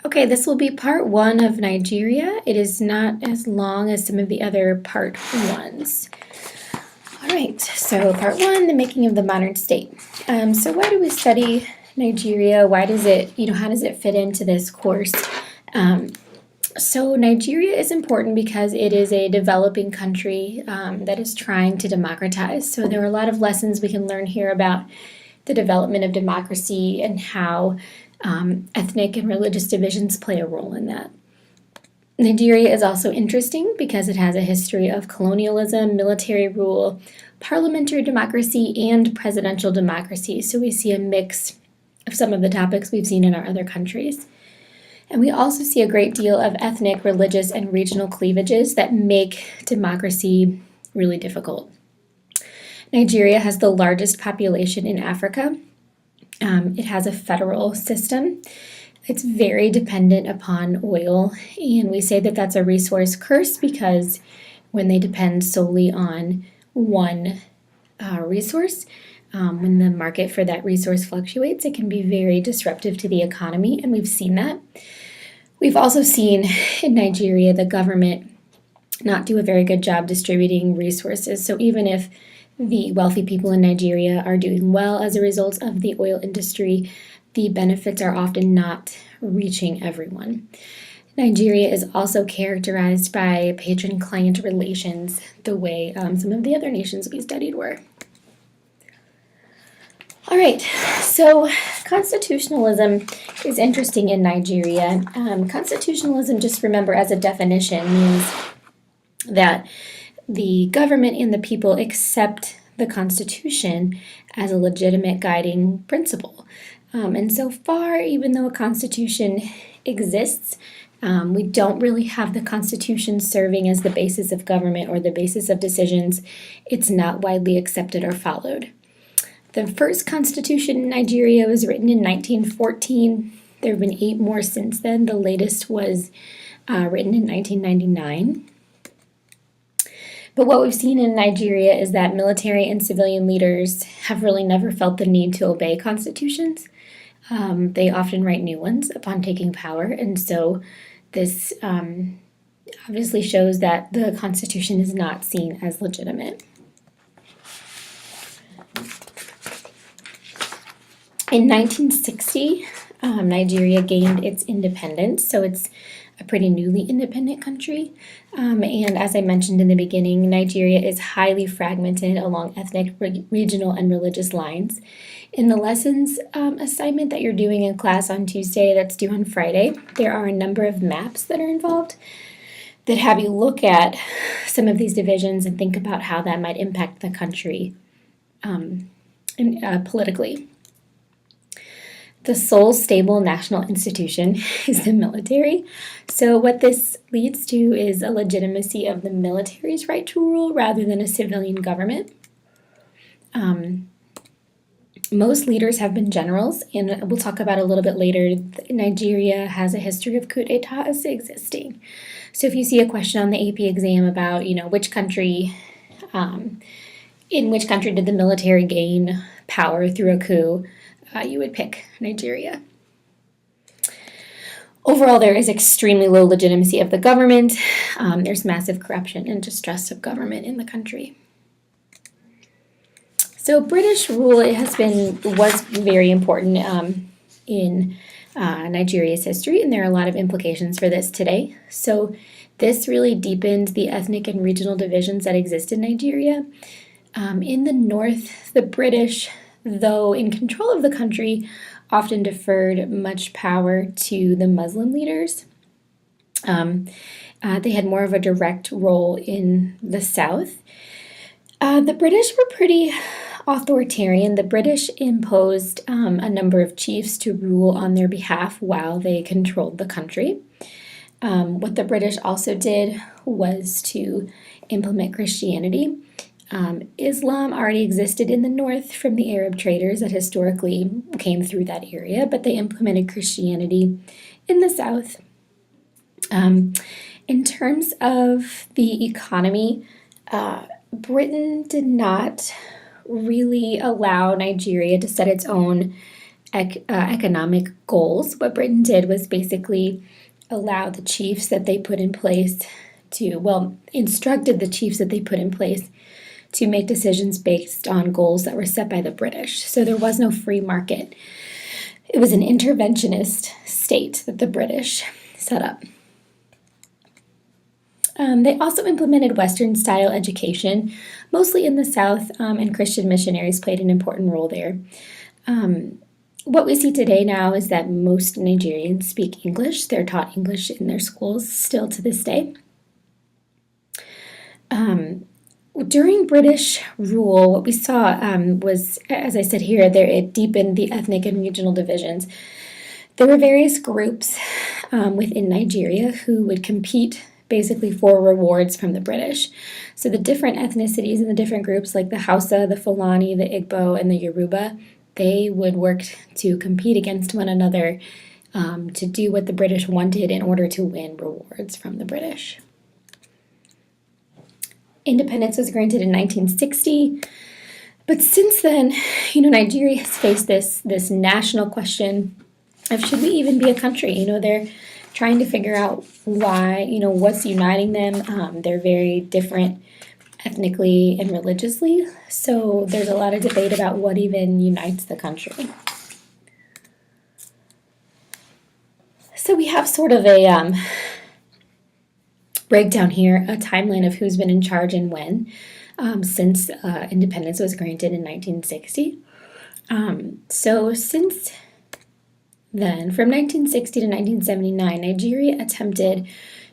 Okay, this will be part one of Nigeria. It is not as long as some of the other part ones. All right, so part one, the making of the modern state. So why do we study Nigeria? Why does it, how does it fit into this course? So Nigeria is important because it is a developing country that is trying to democratize. So there are a lot of lessons we can learn here about the development of democracy and how ethnic and religious divisions play a role in that. Nigeria is also interesting because it has a history of colonialism, military rule, parliamentary democracy, and presidential democracy. So we see a mix of some of the topics we've seen in our other countries. And we also see a great deal of ethnic, religious, and regional cleavages that make democracy really difficult. Nigeria has the largest population in Africa. It has a federal system. It's very dependent upon oil, and we say that that's a resource curse because when they depend solely on one resource, when the market for that resource fluctuates, it can be very disruptive to the economy, and we've seen that. We've also seen in Nigeria the government not do a very good job distributing resources. So even if the wealthy people in Nigeria are doing well as a result of the oil industry, the benefits are often not reaching everyone. Nigeria is also characterized by patron-client relations, the way some of the other nations we studied were. All right, so constitutionalism is interesting in Nigeria. Constitutionalism, just remember as a definition, means that the government and the people accept the Constitution as a legitimate guiding principle. And so far, even though a Constitution exists, we don't really have the Constitution serving as the basis of government or the basis of decisions. It's not widely accepted or followed. The first Constitution in Nigeria was written in 1914. There have been 8 more since then. The latest was written in 1999. But what we've seen in Nigeria is that military and civilian leaders have really never felt the need to obey constitutions. They often write new ones upon taking power, and so this obviously shows that the Constitution is not seen as legitimate. In 1960, Nigeria gained its independence, so it's a pretty newly independent country. And as I mentioned in the beginning, Nigeria is highly fragmented along ethnic, regional, and religious lines. In the lessons assignment that you're doing in class on Tuesday that's due on Friday, there are a number of maps that are involved that have you look at some of these divisions and think about how that might impact the country politically. The sole stable national institution is the military. So what this leads to is a legitimacy of the military's right to rule rather than a civilian government. Most leaders have been generals, and we'll talk about a little bit later. Nigeria has a history of coup d'etats existing. So if you see a question on the AP exam about, which country, in which country did the military gain power through a coup, you would pick Nigeria. Overall, there is extremely low legitimacy of the government. There's massive corruption and distrust of government in the country. So British rule was very important in Nigeria's history, and there are a lot of implications for this today. So this really deepened the ethnic and regional divisions that exist in Nigeria. In the north, the British, though in control of the country, often deferred much power to the Muslim leaders. They had more of a direct role in the south. The British were pretty authoritarian. The British imposed a number of chiefs to rule on their behalf while they controlled the country. What the British also did was to implement Christianity. Islam already existed in the north from the Arab traders that historically came through that area, but they implemented Christianity in the south. In terms of the economy, Britain did not really allow Nigeria to set its own economic goals. What Britain did was basically allow the chiefs that they put in place instructed the chiefs that they put in place to make decisions based on goals that were set by the British. So there was no free market. It was an interventionist state that the British set up. They also implemented Western-style education, mostly in the South, and Christian missionaries played an important role there. What we see today now is that most Nigerians speak English. They're taught English in their schools still to this day. During British rule, what we saw was, as I said here, it deepened the ethnic and regional divisions. There were various groups within Nigeria who would compete basically for rewards from the British. So the different ethnicities and the different groups like the Hausa, the Fulani, the Igbo, and the Yoruba, they would work to compete against one another to do what the British wanted in order to win rewards from the British. Independence was granted in 1960, but since then, Nigeria has faced this national question of should we even be a country? They're trying to figure out why, what's uniting them. They're very different ethnically and religiously, so there's a lot of debate about what even unites the country. So we have sort of a breakdown here, a timeline of who's been in charge and when since independence was granted in 1960. So since then, from 1960 to 1979, Nigeria attempted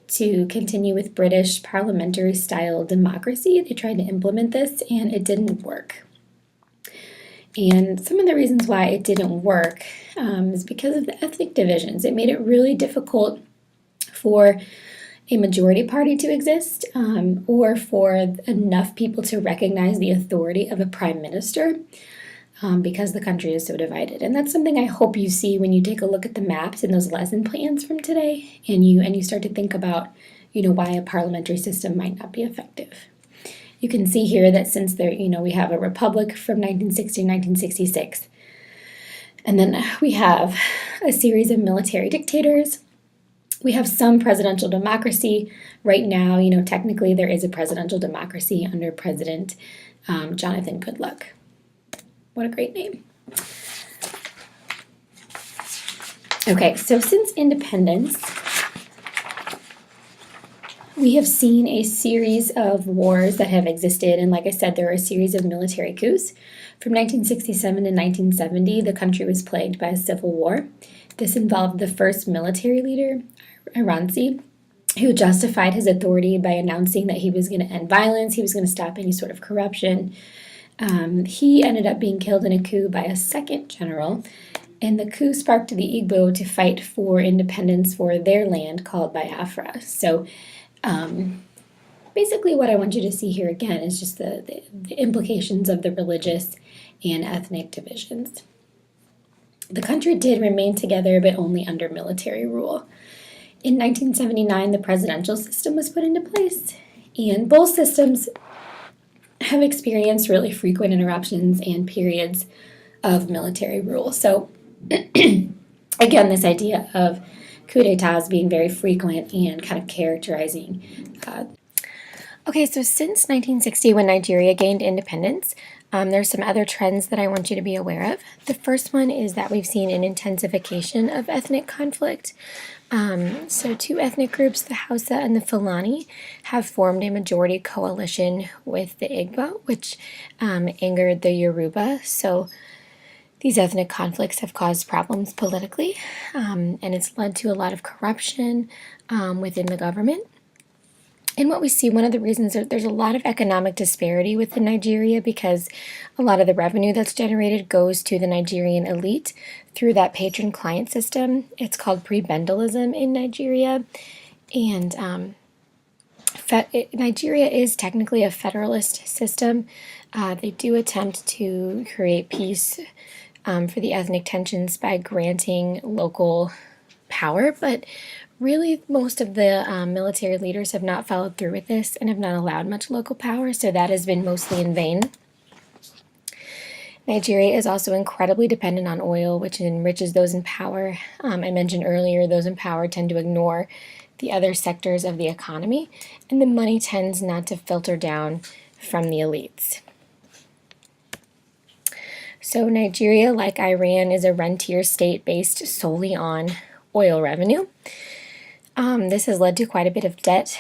to continue with British parliamentary-style democracy. They tried to implement this, and it didn't work. And some of the reasons why it didn't work is because of the ethnic divisions. It made it really difficult for a majority party to exist or for enough people to recognize the authority of a prime minister because the country is so divided. And that's something I hope you see when you take a look at the maps and those lesson plans from today and you start to think about why a parliamentary system might not be effective. You can see here that since we have a republic from 1960 to 1966, and then we have a series of military dictators. We have some presidential democracy. Right now, technically there is a presidential democracy under President Jonathan Goodluck. What a great name. Okay, so since independence, we have seen a series of wars that have existed, and like I said, there are a series of military coups. From 1967 to 1970, the country was plagued by a civil war. This involved the first military leader, Iranzi, who justified his authority by announcing that he was going to end violence, he was going to stop any sort of corruption. He ended up being killed in a coup by a second general, and the coup sparked the Igbo to fight for independence for their land called Biafra. So basically what I want you to see here again is just the implications of the religious and ethnic divisions. The country did remain together, but only under military rule. In 1979, the presidential system was put into place, and both systems have experienced really frequent interruptions and periods of military rule. So, again, this idea of coup d'etats being very frequent and kind of characterizing. Okay, so since 1960, when Nigeria gained independence, there's some other trends that I want you to be aware of. The first one is that we've seen an intensification of ethnic conflict. So two ethnic groups, the Hausa and the Fulani, have formed a majority coalition with the Igbo, which angered the Yoruba. So these ethnic conflicts have caused problems politically, and it's led to a lot of corruption within the government. And what we see, one of the reasons that there's a lot of economic disparity within Nigeria because a lot of the revenue that's generated goes to the Nigerian elite through that patron-client system. It's called prebendalism in Nigeria. And Nigeria is technically a federalist system. They do attempt to create peace for the ethnic tensions by granting local power, but really, most of the military leaders have not followed through with this and have not allowed much local power, so that has been mostly in vain. Nigeria is also incredibly dependent on oil, which enriches those in power. I mentioned earlier, those in power tend to ignore the other sectors of the economy, and the money tends not to filter down from the elites. So Nigeria, like Iran, is a rentier state based solely on oil revenue. This has led to quite a bit of debt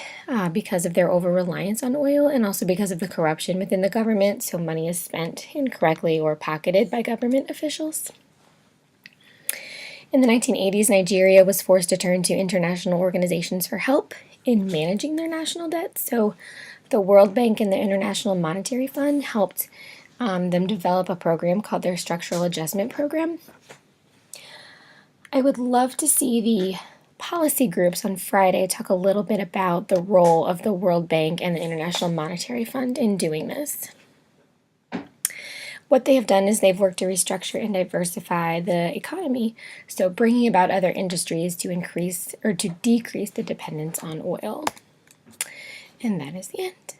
because of their over-reliance on oil and also because of the corruption within the government, so money is spent incorrectly or pocketed by government officials. In the 1980s, Nigeria was forced to turn to international organizations for help in managing their national debt. So the World Bank and the International Monetary Fund helped them develop a program called their Structural Adjustment Program. I would love to see the policy groups on Friday talk a little bit about the role of the World Bank and the International Monetary Fund in doing this. What they have done is they've worked to restructure and diversify the economy, so bringing about other industries to increase or to decrease the dependence on oil. And that is the end.